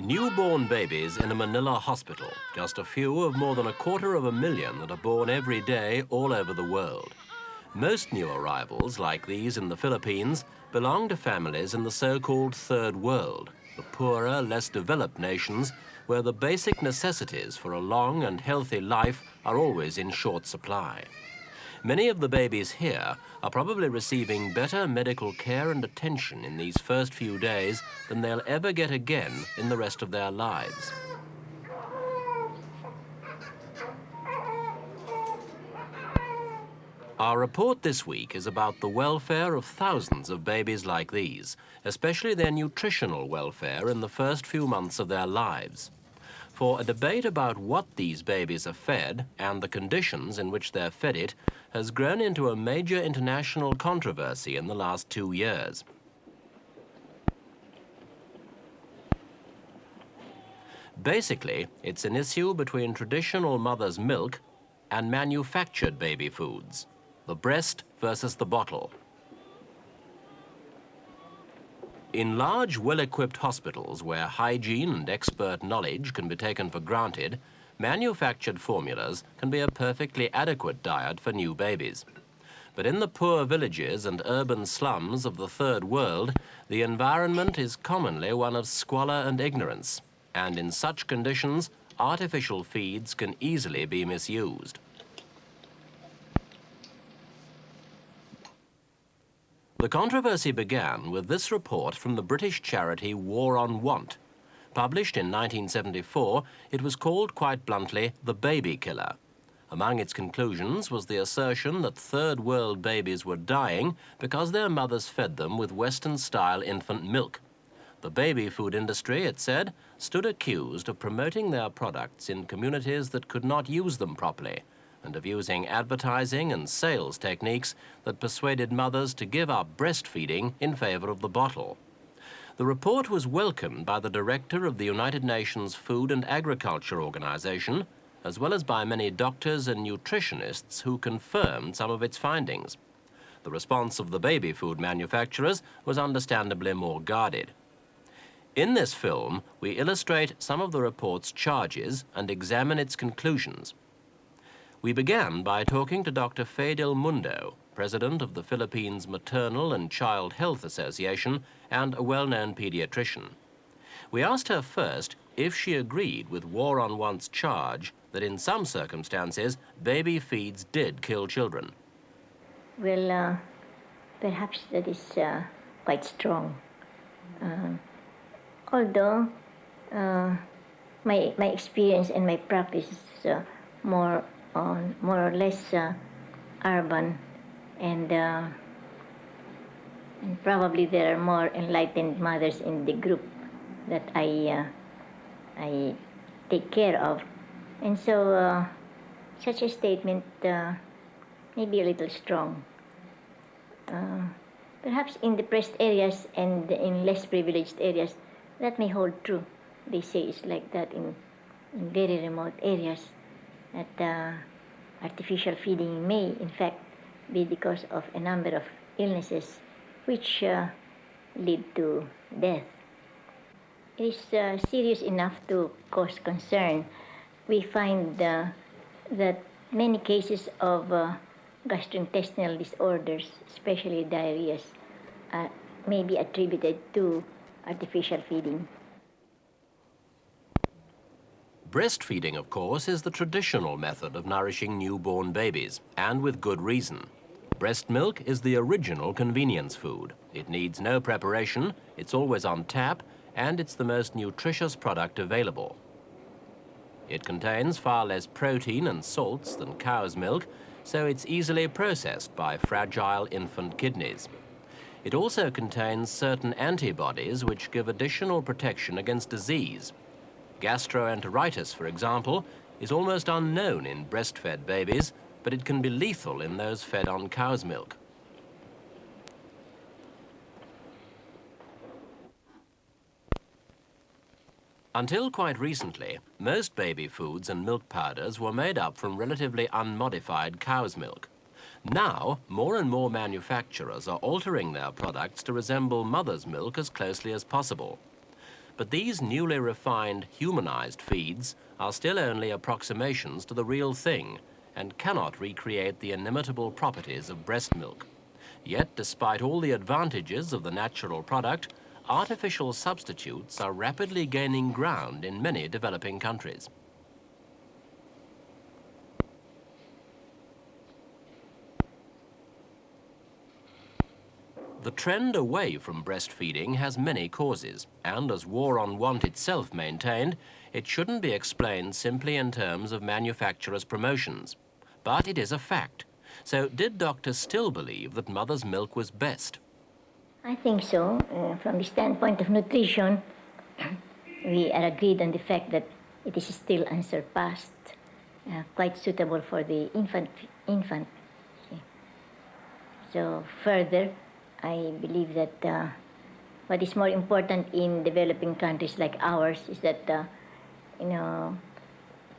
Newborn babies in a Manila hospital, just a few of more than 250,000 that are born every day all over the world. Most new arrivals, like these in the Philippines, belong to families in the so-called Third World, the poorer, less developed nations where the basic necessities for a long and healthy life are always in short supply. Many of the babies here are probably receiving better medical care and attention in these first few days than they'll ever get again in the rest of their lives. Our report this week is about the welfare of thousands of babies like these, especially their nutritional welfare in the first few months of their lives. For a debate about what these babies are fed and the conditions in which they're fed it has grown into a major international controversy in the last 2 years. Basically, it's an issue between traditional mother's milk and manufactured baby foods, the breast versus the bottle. In large, well-equipped hospitals where hygiene and expert knowledge can be taken for granted, manufactured formulas can be a perfectly adequate diet for new babies. But in the poor villages and urban slums of the Third World, the environment is commonly one of squalor and ignorance, and in such conditions, artificial feeds can easily be misused. The controversy began with this report from the British charity War on Want. Published in 1974, it was called quite bluntly the baby killer. Among its conclusions was the assertion that Third World babies were dying because their mothers fed them with Western-style infant milk. The baby food industry, it said, stood accused of promoting their products in communities that could not use them properly, and of using advertising and sales techniques that persuaded mothers to give up breastfeeding in favor of the bottle. The report was welcomed by the director of the United Nations Food and Agriculture Organization, as well as by many doctors and nutritionists who confirmed some of its findings. The response of the baby food manufacturers was understandably more guarded. In this film, we illustrate some of the report's charges and examine its conclusions. We began by talking to Dr. Faye Del Mundo, president of the Philippines Maternal and Child Health Association and a well-known paediatrician. We asked her first if she agreed with War on Want's charge that in some circumstances, baby feeds did kill children. Well, perhaps that is quite strong. Although my experience and my practice is more or less urban, and probably there are more enlightened mothers in the group that I take care of, and so such a statement may be a little strong. Perhaps in depressed areas and in less privileged areas, that may hold true. They say it's like that in very remote areas, that artificial feeding may, in fact, be because of a number of illnesses which lead to death. It is serious enough to cause concern. We find that many cases of gastrointestinal disorders, especially diarrhea, may be attributed to artificial feeding. Breastfeeding, of course, is the traditional method of nourishing newborn babies, and with good reason. Breast milk is the original convenience food. It needs no preparation, it's always on tap, and it's the most nutritious product available. It contains far less protein and salts than cow's milk, so it's easily processed by fragile infant kidneys. It also contains certain antibodies which give additional protection against disease. Gastroenteritis, for example, is almost unknown in breastfed babies, but it can be lethal in those fed on cow's milk. Until quite recently, most baby foods and milk powders were made up from relatively unmodified cow's milk. Now, more and more manufacturers are altering their products to resemble mother's milk as closely as possible. But these newly refined, humanized feeds are still only approximations to the real thing and cannot recreate the inimitable properties of breast milk. Yet, despite all the advantages of the natural product, artificial substitutes are rapidly gaining ground in many developing countries. The trend away from breastfeeding has many causes, and as War on Want itself maintained, it shouldn't be explained simply in terms of manufacturers' promotions. But it is a fact. So did doctors still believe that mother's milk was best? I think so. From the standpoint of nutrition, we are agreed on the fact that it is still unsurpassed, quite suitable for the infant. So further, I believe that what is more important in developing countries like ours is that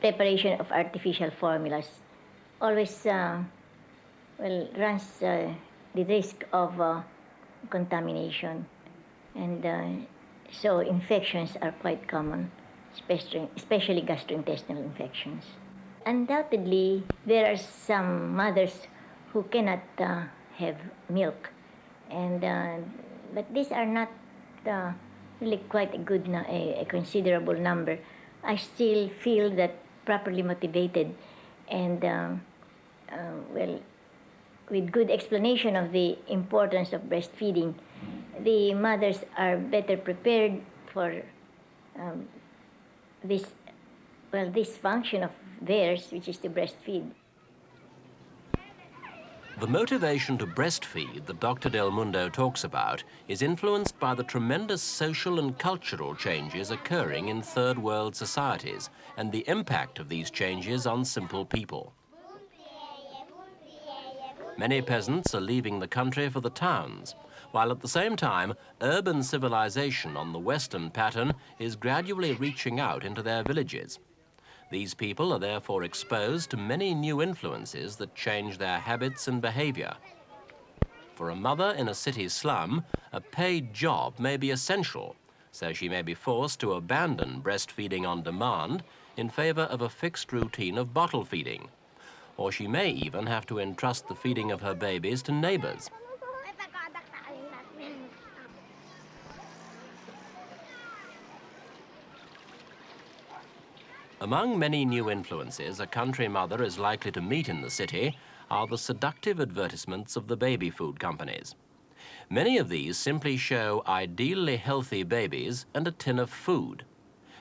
preparation of artificial formulas always runs the risk of contamination, and so infections are quite common, especially gastrointestinal infections. Undoubtedly, there are some mothers who cannot have milk, but these are not really quite a considerable number. I still feel that properly motivated and with good explanation of the importance of breastfeeding, the mothers are better prepared for this function of theirs, which is to breastfeed. The motivation to breastfeed that Dr. Del Mundo talks about is influenced by the tremendous social and cultural changes occurring in third world societies and the impact of these changes on simple people. Many peasants are leaving the country for the towns, while at the same time, urban civilization on the Western pattern is gradually reaching out into their villages. These people are therefore exposed to many new influences that change their habits and behavior. For a mother in a city slum, a paid job may be essential, so she may be forced to abandon breastfeeding on demand in favor of a fixed routine of bottle feeding. Or she may even have to entrust the feeding of her babies to neighbors. Among many new influences a country mother is likely to meet in the city are the seductive advertisements of the baby food companies. Many of these simply show ideally healthy babies and a tin of food,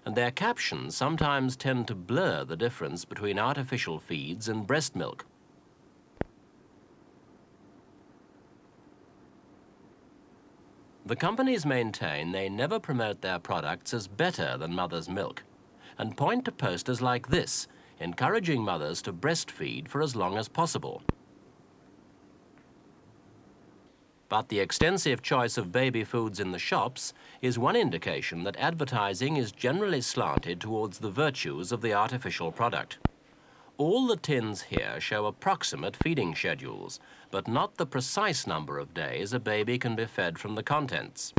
and their captions sometimes tend to blur the difference between artificial feeds and breast milk. The companies maintain they never promote their products as better than mother's milk, and point to posters like this, encouraging mothers to breastfeed for as long as possible. But the extensive choice of baby foods in the shops is one indication that advertising is generally slanted towards the virtues of the artificial product. All the tins here show approximate feeding schedules, but not the precise number of days a baby can be fed from the contents.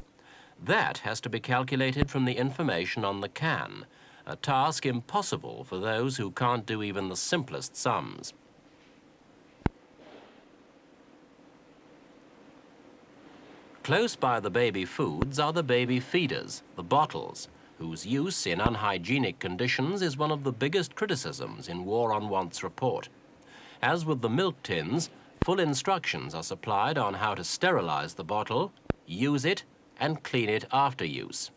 That has to be calculated from the information on the can, a task impossible for those who can't do even the simplest sums. Close by the baby foods are the baby feeders, the bottles, whose use in unhygienic conditions is one of the biggest criticisms in War on Want's report. As with the milk tins, full instructions are supplied on how to sterilize the bottle, use it, and clean it after use.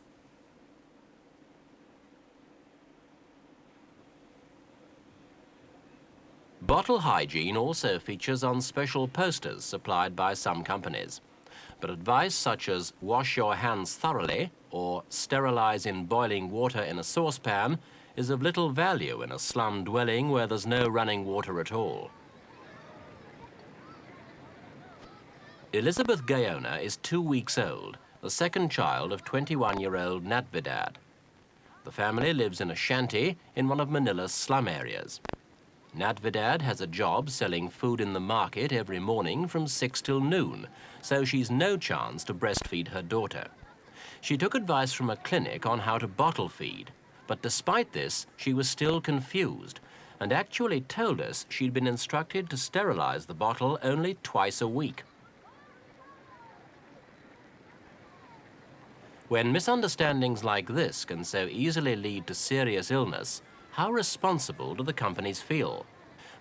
Bottle hygiene also features on special posters supplied by some companies. But advice such as wash your hands thoroughly or sterilize in boiling water in a saucepan is of little value in a slum dwelling where there's no running water at all. Elizabeth Gaona is 2 weeks old, the second child of 21-year-old Natvidad. The family lives in a shanty in one of Manila's slum areas. Natvidad has a job selling food in the market every morning from 6 till noon, so she's no chance to breastfeed her daughter. She took advice from a clinic on how to bottle feed, but despite this, she was still confused and actually told us she'd been instructed to sterilize the bottle only twice a week. When misunderstandings like this can so easily lead to serious illness, how responsible do the companies feel?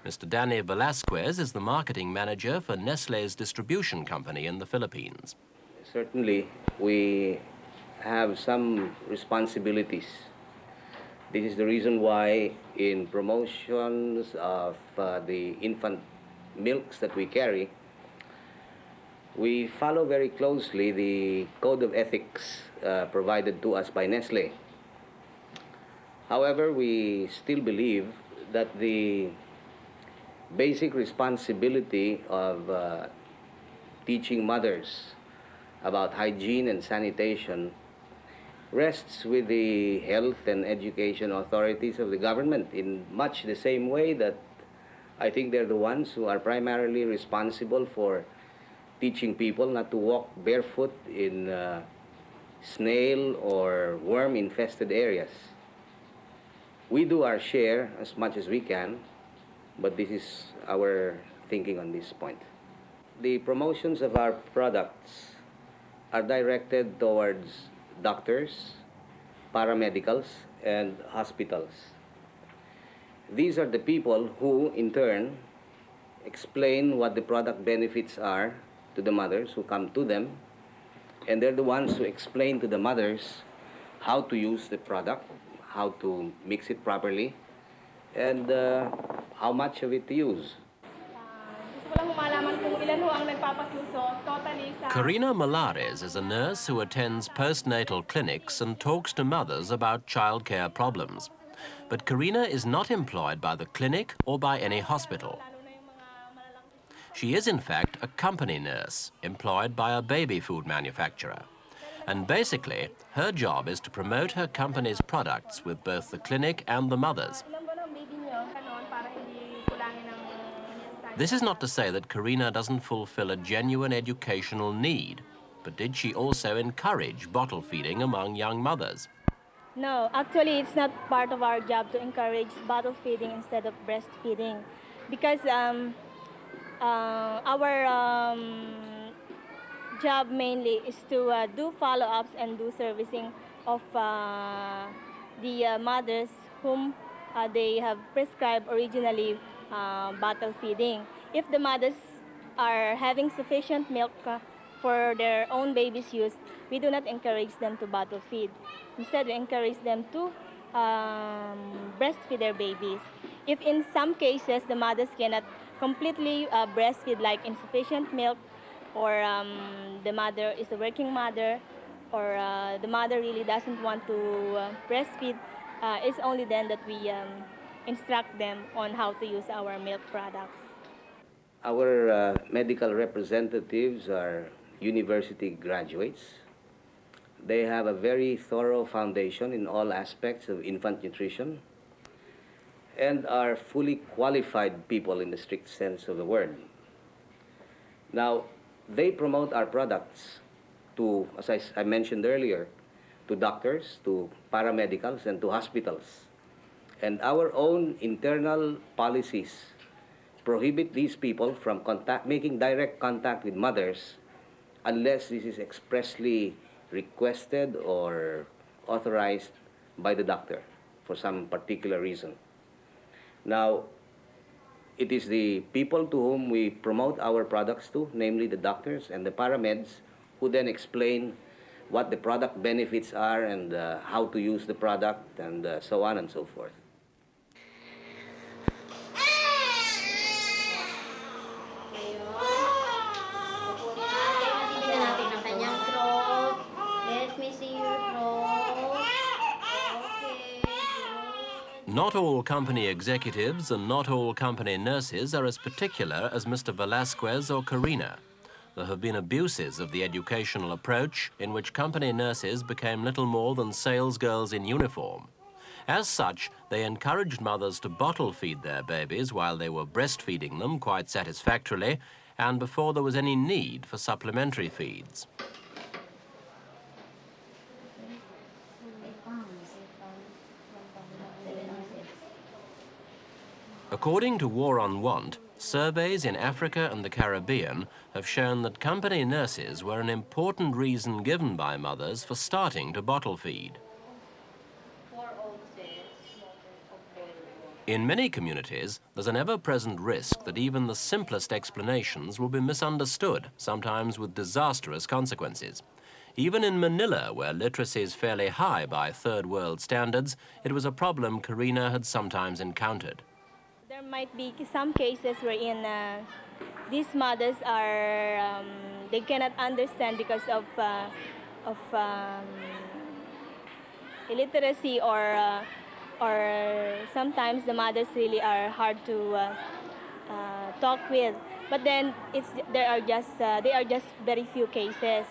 Mr. Danny Velasquez is the marketing manager for Nestlé's distribution company in the Philippines. Certainly, we have some responsibilities. This is the reason why in promotions of the infant milks that we carry, we follow very closely the code of ethics provided to us by Nestle. However, we still believe that the basic responsibility of teaching mothers about hygiene and sanitation rests with the health and education authorities of the government in much the same way that I think they're the ones who are primarily responsible for teaching people not to walk barefoot in snail or worm-infested areas. We do our share as much as we can, but this is our thinking on this point. The promotions of our products are directed towards doctors, paramedicals, and hospitals. These are the people who, in turn, explain what the product benefits are to the mothers who come to them, and they're the ones who explain to the mothers how to use the product, how to mix it properly, and how much of it to use. Karina Malares is a nurse who attends postnatal clinics and talks to mothers about childcare problems. But Karina is not employed by the clinic or by any hospital. She is, in fact, a company nurse employed by a baby food manufacturer. And basically, her job is to promote her company's products with both the clinic and the mothers. This is not to say that Karina doesn't fulfill a genuine educational need, but did she also encourage bottle feeding among young mothers? No, actually, it's not part of our job to encourage bottle feeding instead of breastfeeding, because our job mainly is to do follow-ups and do servicing of the mothers whom they have prescribed originally bottle feeding. If the mothers are having sufficient milk for their own baby's use, we do not encourage them to bottle feed. Instead, we encourage them to breastfeed their babies. If in some cases the mothers cannot completely breastfeed, like insufficient milk, or the mother is a working mother, or the mother really doesn't want to breastfeed, it's only then that we instruct them on how to use our milk products. Our medical representatives are university graduates. They have a very thorough foundation in all aspects of infant nutrition and are fully qualified people in the strict sense of the word. Now, they promote our products to, as I mentioned earlier, to doctors, to paramedicals, and to hospitals. And our own internal policies prohibit these people from making direct contact with mothers unless this is expressly requested or authorized by the doctor for some particular reason. Now, it is the people to whom we promote our products to, namely the doctors and the paramedics, who then explain what the product benefits are and how to use the product and so on and so forth. Not all company executives and not all company nurses are as particular as Mr. Velasquez or Karina. There have been abuses of the educational approach in which company nurses became little more than salesgirls in uniform. As such, they encouraged mothers to bottle feed their babies while they were breastfeeding them quite satisfactorily and before there was any need for supplementary feeds. According to War on Want, surveys in Africa and the Caribbean have shown that company nurses were an important reason given by mothers for starting to bottle feed. In many communities, there's an ever-present risk that even the simplest explanations will be misunderstood, sometimes with disastrous consequences. Even in Manila, where literacy is fairly high by third world standards, it was a problem Karina had sometimes encountered. There might be some cases wherein these mothers are, they cannot understand because of illiteracy, or sometimes the mothers really are hard to talk with. But then they are just very few cases.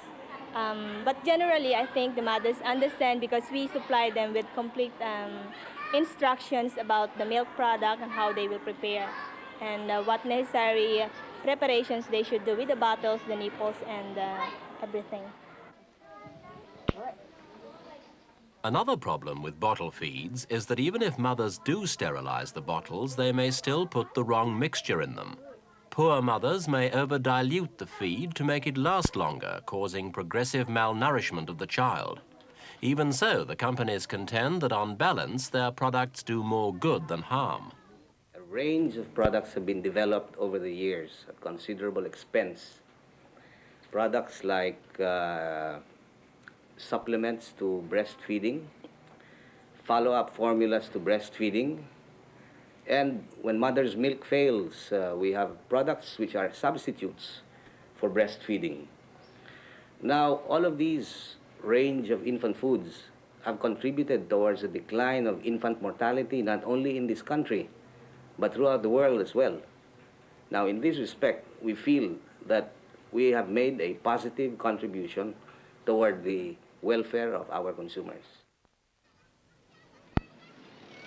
But generally, I think the mothers understand because we supply them with complete instructions about the milk product and how they will prepare, and what necessary preparations they should do with the bottles, the nipples, and everything. Another problem with bottle feeds is that even if mothers do sterilize the bottles, they may still put the wrong mixture in them. Poor mothers may over-dilute the feed to make it last longer, causing progressive malnourishment of the child. Even so, the companies contend that on balance, their products do more good than harm. A range of products have been developed over the years at considerable expense. Products like supplements to breastfeeding, follow-up formulas to breastfeeding, and when mother's milk fails, we have products which are substitutes for breastfeeding. Now, all of these range of infant foods have contributed towards a decline of infant mortality, not only in this country, but throughout the world as well. Now, in this respect, we feel that we have made a positive contribution toward the welfare of our consumers.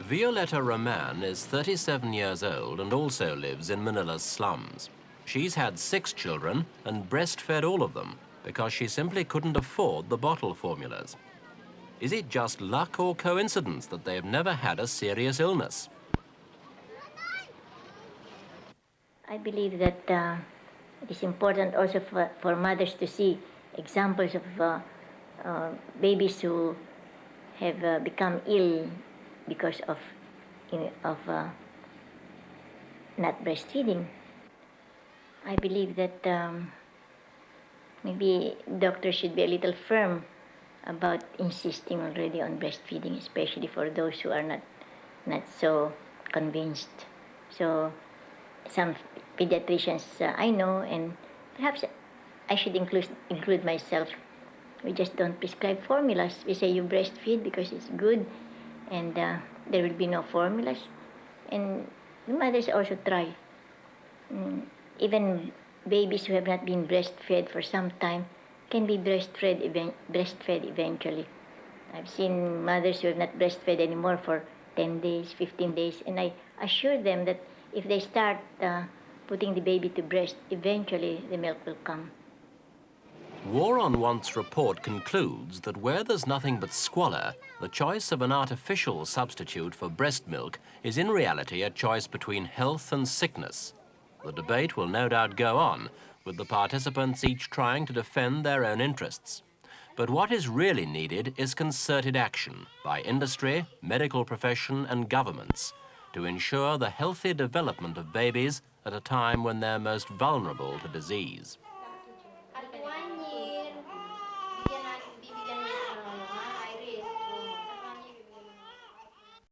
Violetta Roman is 37 years old and also lives in Manila's slums. She's had 6 children and breastfed all of them because she simply couldn't afford the bottle formulas. Is it just luck or coincidence that they've never had a serious illness? I believe that it is important also for mothers to see examples of babies who have become ill because of not breastfeeding. I believe that maybe doctors should be a little firm about insisting already on breastfeeding, especially for those who are not so convinced. So some pediatricians I know, and perhaps I should include myself, we just don't prescribe formulas. We say you breastfeed because it's good, and there will be no formulas. And the mothers also try. Even babies who have not been breastfed for some time can be breastfed eventually. I've seen mothers who have not breastfed anymore for 10 days, 15 days, and I assure them that if they start putting the baby to breast, eventually the milk will come. War on Want's report concludes that where there's nothing but squalor, the choice of an artificial substitute for breast milk is in reality a choice between health and sickness. The debate will no doubt go on, with the participants each trying to defend their own interests. But what is really needed is concerted action by industry, medical profession and governments to ensure the healthy development of babies at a time when they're most vulnerable to disease.